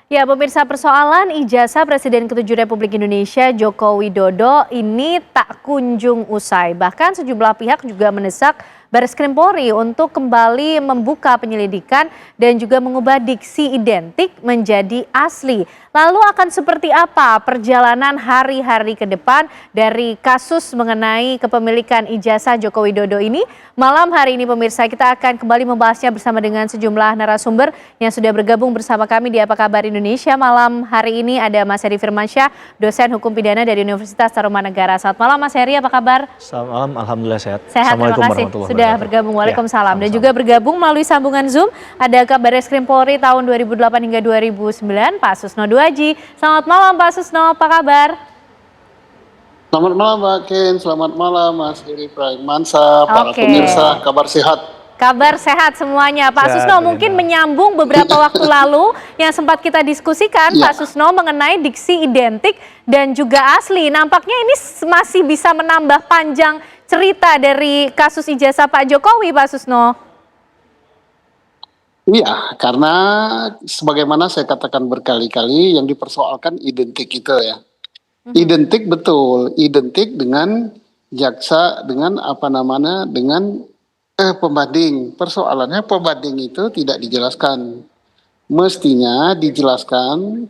Ya, pemirsa, persoalan ijazah Presiden ke-7 Republik Indonesia Joko Widodo ini tak kunjung usai. Bahkan sejumlah pihak juga mendesak Bareskrim Polri untuk kembali membuka penyelidikan dan juga mengubah diksi identik menjadi asli. Lalu akan seperti apa perjalanan hari-hari ke depan dari kasus mengenai kepemilikan ijazah Joko Widodo ini? Malam hari ini pemirsa, kita akan kembali membahasnya bersama dengan sejumlah narasumber yang sudah bergabung bersama kami di Apa Kabar Indonesia. Malam hari ini ada Mas Heri Firmansyah, dosen hukum pidana dari Universitas Tarumanegara. Selamat malam Mas Heri, apa kabar? Selamat malam, alhamdulillah sehat. Sehat, terima kasih sudah bergabung. Waalaikumsalam. Dan juga bergabung melalui sambungan Zoom ada Kabar Reskrim Polri tahun 2008 hingga 2009, Pak Susno Duaji. Selamat malam Pak Susno, apa kabar? Selamat malam Mbak Ken, selamat malam Mas Heri Firmansyah, para pemirsa, kabar sehat. Kabar sehat semuanya. Pak Susno, mungkin menyambung beberapa waktu lalu yang sempat kita diskusikan Pak Susno mengenai diksi identik dan juga asli. Nampaknya ini masih bisa menambah panjang cerita dari kasus ijazah Pak Jokowi, Pak Susno. Iya, karena sebagaimana saya katakan berkali-kali yang dipersoalkan identik itu ya. Identik betul, identik dengan jaksa, dengan dengan pembanding. Persoalannya pembanding itu tidak dijelaskan. Mestinya dijelaskan,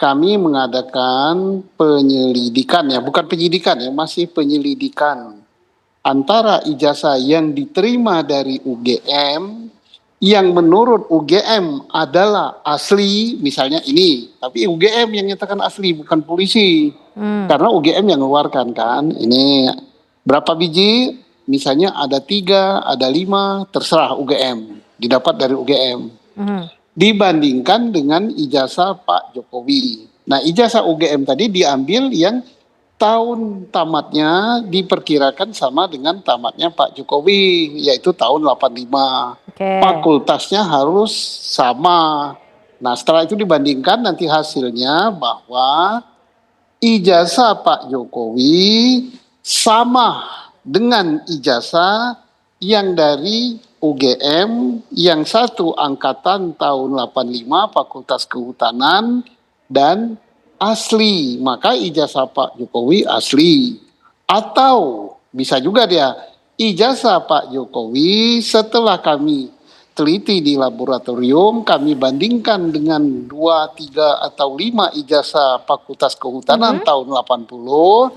kami mengadakan penyelidikan ya, bukan penyidikan ya, masih penyelidikan antara ijazah yang diterima dari UGM yang menurut UGM adalah asli, misalnya ini, tapi UGM yang nyatakan asli, bukan polisi. Karena UGM yang mengeluarkan kan, ini berapa biji, misalnya ada 3, ada 5, terserah UGM, didapat dari UGM. Dibandingkan dengan ijazah Pak Jokowi. Nah, ijazah UGM tadi diambil yang tahun tamatnya diperkirakan sama dengan tamatnya Pak Jokowi, yaitu tahun 85. Fakultasnya harus sama. Nah, setelah itu dibandingkan nanti hasilnya bahwa ijazah Pak Jokowi sama dengan ijazah yang dari UGM yang satu angkatan tahun 85 Fakultas Kehutanan dan asli, maka ijazah Pak Jokowi asli. Atau bisa juga dia ijazah Pak Jokowi setelah kami teliti di laboratorium, kami bandingkan dengan 2, 3 atau 5 ijazah Fakultas Kehutanan tahun 80,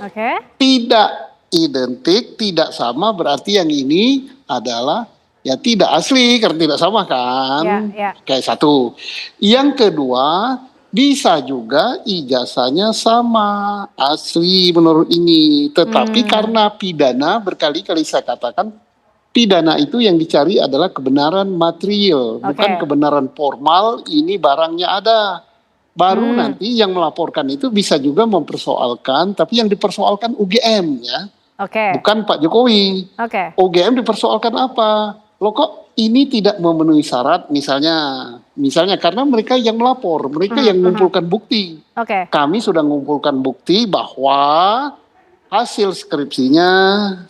tidak identik, tidak sama, berarti yang ini adalah ya tidak asli karena tidak sama kan. Kayak satu. Yang kedua, bisa juga ijazahnya sama, asli menurut ini. Tetapi karena pidana, berkali-kali saya katakan, pidana itu yang dicari adalah kebenaran material, bukan kebenaran formal, ini barangnya ada. Baru nanti yang melaporkan itu bisa juga mempersoalkan, tapi yang dipersoalkan UGM ya, bukan Pak Jokowi. UGM dipersoalkan apa? Loh kok ini tidak memenuhi syarat, misalnya karena mereka yang melapor, mereka yang mengumpulkan bukti. Kami sudah mengumpulkan bukti bahwa hasil skripsinya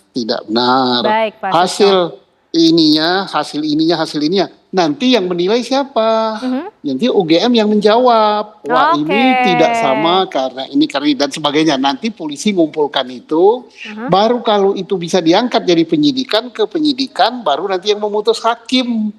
tidak benar. Hasil ininya. Nanti yang menilai siapa? Nanti UGM yang menjawab. Wah, ini tidak sama karena ini dan sebagainya. Nanti polisi ngumpulkan itu, baru kalau itu bisa diangkat jadi penyidikan ke penyidikan, baru nanti yang memutus hakim.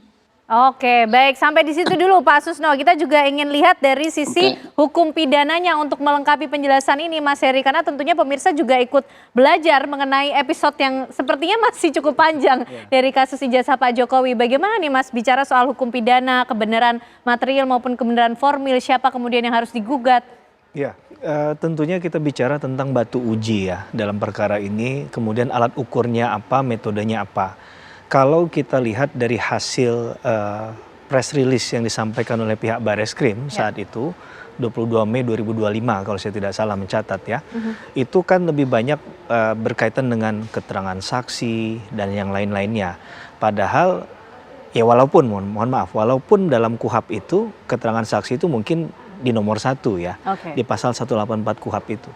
Oke, baik. Sampai di situ dulu Pak Susno. Kita juga ingin lihat dari sisi hukum pidananya untuk melengkapi penjelasan ini Mas Heri. Karena tentunya pemirsa juga ikut belajar mengenai episode yang sepertinya masih cukup panjang dari kasus ijazah Pak Jokowi. Bagaimana nih Mas bicara soal hukum pidana, kebenaran material maupun kebenaran formil, siapa kemudian yang harus digugat? Ya, tentunya kita bicara tentang batu uji ya dalam perkara ini. Kemudian alat ukurnya apa, metodenya apa. Kalau kita lihat dari hasil press release yang disampaikan oleh pihak Bareskrim saat itu, 22 Mei 2025 kalau saya tidak salah mencatat ya, itu kan lebih banyak berkaitan dengan keterangan saksi dan yang lain-lainnya. Padahal ya walaupun, mohon maaf, walaupun dalam KUHP itu keterangan saksi itu mungkin di nomor 1 ya, di pasal 184 KUHP itu.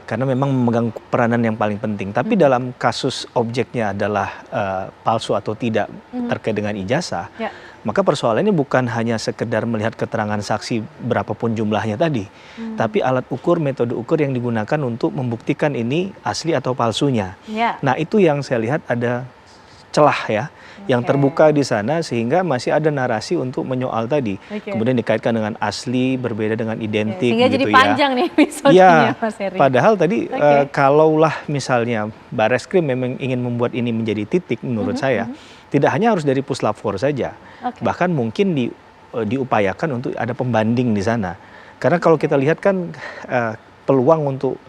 Karena memang memegang peranan yang paling penting. Tapi dalam kasus objeknya adalah palsu atau tidak terkait dengan ijazah, Maka persoalannya bukan hanya sekedar melihat keterangan saksi berapapun jumlahnya tadi, tapi alat ukur, metode ukur yang digunakan untuk membuktikan ini asli atau palsunya. Ya. Nah, itu yang saya lihat ada celah ya, yang terbuka di sana sehingga masih ada narasi untuk menyoal tadi. Kemudian dikaitkan dengan asli berbeda dengan identik Sehingga gitu jadi ya. panjang nih episodenya, Mas Heri. Padahal tadi kalaulah misalnya Bareskrim memang ingin membuat ini menjadi titik menurut saya, tidak hanya harus dari Puslap 4 saja. Bahkan mungkin diupayakan untuk ada pembanding di sana. Karena kalau kita lihat kan peluang untuk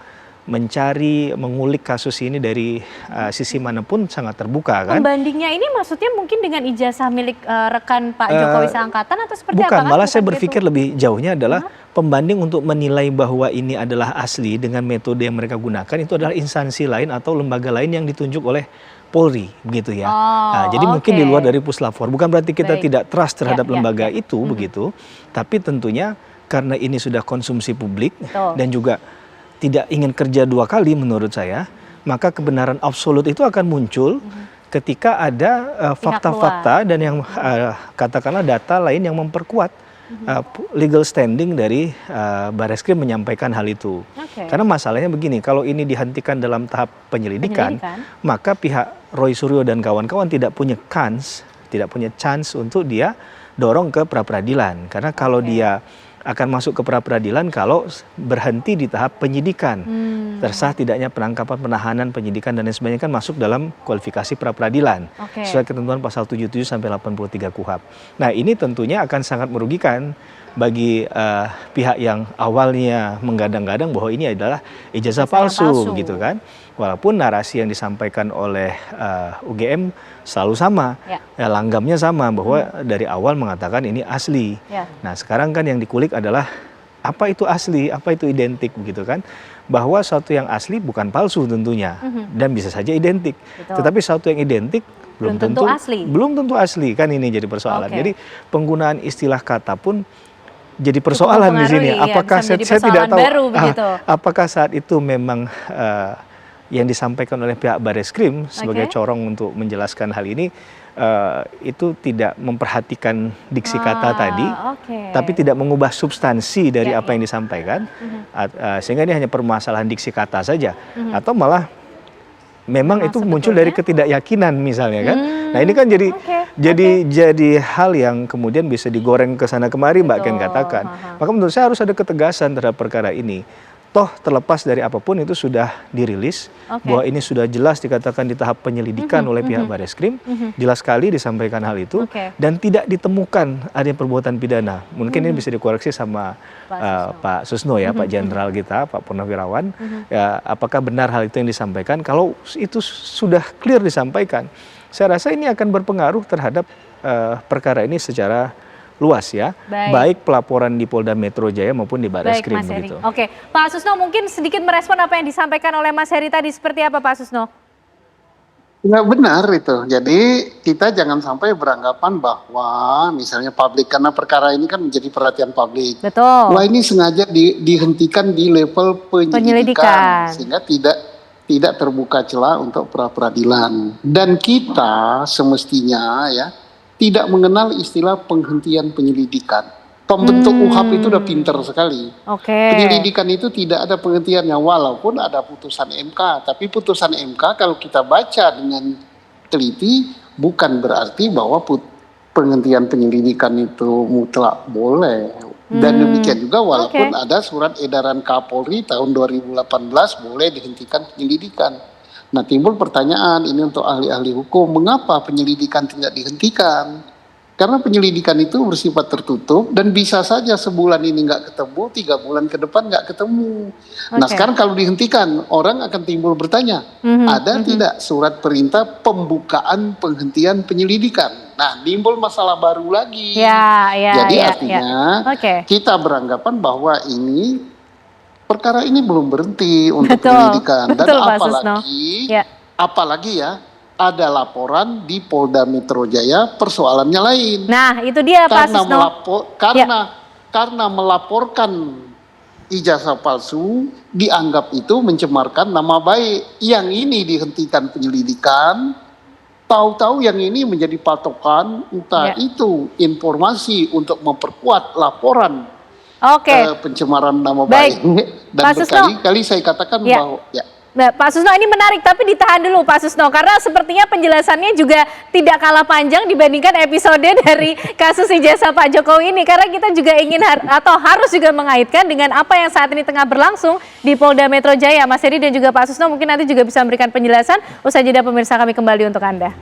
mencari, mengulik kasus ini dari sisi manapun sangat terbuka kan. Pembandingnya ini maksudnya mungkin dengan ijazah milik rekan Pak Jokowi seangkatan atau seperti apa? Bukan, Kan? malah saya Bukan berpikir gitu. lebih jauhnya adalah pembanding untuk menilai bahwa ini adalah asli dengan metode yang mereka gunakan itu adalah instansi lain atau lembaga lain yang ditunjuk oleh Polri begitu ya. Nah, jadi mungkin di luar dari Puslap 4. Bukan berarti kita tidak trust terhadap lembaga itu begitu, tapi tentunya karena ini sudah konsumsi publik dan juga tidak ingin kerja dua kali menurut saya, maka kebenaran absolut itu akan muncul ketika ada fakta-fakta dan yang katakanlah data lain yang memperkuat legal standing dari Bareskrim menyampaikan hal itu. Karena masalahnya begini, kalau ini dihentikan dalam tahap penyelidikan, maka pihak Roy Suryo dan kawan-kawan tidak punya chance untuk dia dorong ke pra-peradilan. Karena kalau dia akan masuk ke pra-peradilan kalau berhenti di tahap penyidikan. Tersah tidaknya penangkapan, penahanan, penyidikan dan lain sebagainya kan masuk dalam kualifikasi pra-peradilan. Sesuai ketentuan pasal 77 sampai 83 KUHP. Nah, ini tentunya akan sangat merugikan bagi pihak yang awalnya menggadang-gadang bahwa ini adalah ijazah palsu gitu kan. Walaupun narasi yang disampaikan oleh UGM selalu sama, langgamnya sama bahwa dari awal mengatakan ini asli. Nah, sekarang kan yang dikulik adalah apa itu asli, apa itu identik begitu kan? Bahwa suatu yang asli bukan palsu tentunya dan bisa saja identik. Tetapi suatu yang identik belum tentu asli kan, ini jadi persoalan. Jadi penggunaan istilah kata pun jadi persoalan di sini. Apakah saya tidak tahu apakah saat itu memang yang disampaikan oleh pihak Bareskrim sebagai corong untuk menjelaskan hal ini itu tidak memperhatikan diksi kata tadi, tapi tidak mengubah substansi dari apa yang disampaikan, sehingga ini hanya permasalahan diksi kata saja, atau malah memang itu muncul dari ketidakyakinan misalnya kan. Nah, ini kan jadi hal yang kemudian bisa digoreng ke sana kemari, Mbak Ken katakan. Maka menurut saya harus ada ketegasan terhadap perkara ini. Toh terlepas dari apapun itu sudah dirilis bahwa ini sudah jelas dikatakan di tahap penyelidikan oleh pihak Bareskrim, jelas sekali disampaikan hal itu dan tidak ditemukan ada perbuatan pidana. Mungkin ini bisa dikoreksi sama Pak Susno ya, Pak Jenderal kita, Pak Purnawirawan. Ya, apakah benar hal itu yang disampaikan? Kalau itu sudah clear disampaikan, saya rasa ini akan berpengaruh terhadap perkara ini secara luas ya, baik pelaporan di Polda Metro Jaya maupun di Bareskrim begitu. Oke, Pak Susno mungkin sedikit merespon apa yang disampaikan oleh Mas Heri tadi, seperti apa Pak Susno? Ya benar itu, jadi kita jangan sampai beranggapan bahwa misalnya publik, karena perkara ini kan menjadi perhatian publik. Wah, ini sengaja dihentikan di level penyelidikan. Sehingga tidak terbuka celah untuk pra-peradilan. Dan kita semestinya ya tidak mengenal istilah penghentian penyelidikan. Pembentuk UHAP itu udah pinter sekali. Penyelidikan itu tidak ada penghentiannya, walaupun ada putusan MK. Tapi putusan MK kalau kita baca dengan teliti, bukan berarti bahwa penghentian penyelidikan itu mutlak boleh. Dan demikian juga walaupun ada surat edaran Kapolri tahun 2018 boleh dihentikan penyelidikan. Nah, timbul pertanyaan ini untuk ahli-ahli hukum, mengapa penyelidikan tidak dihentikan? Karena penyelidikan itu bersifat tertutup dan bisa saja sebulan ini nggak ketemu, 3 bulan ke depan nggak ketemu. Nah, sekarang kalau dihentikan, orang akan timbul bertanya, ada tidak surat perintah pembukaan penghentian penyelidikan? Nah, timbul masalah baru lagi. Jadi artinya kita beranggapan bahwa ini perkara ini belum berhenti untuk penyelidikan, dan apalagi ya ada laporan di Polda Metro Jaya persoalannya lain. Nah, itu dia Pak Susno. Karena melaporkan ijazah palsu dianggap itu mencemarkan nama baik. Yang ini dihentikan penyelidikan, Tahu-tahu yang ini menjadi patokan, entah itu informasi untuk memperkuat laporan pencemaran nama baik. Dan berkali-kali saya katakan bahwa Nah, Pak Susno, ini menarik, tapi ditahan dulu Pak Susno, karena sepertinya penjelasannya juga tidak kalah panjang dibandingkan episode dari kasus ijazah Pak Jokowi ini, karena kita juga ingin atau harus juga mengaitkan dengan apa yang saat ini tengah berlangsung di Polda Metro Jaya. Mas Heri dan juga Pak Susno mungkin nanti juga bisa memberikan penjelasan. Usai jeda pemirsa, kami kembali untuk Anda.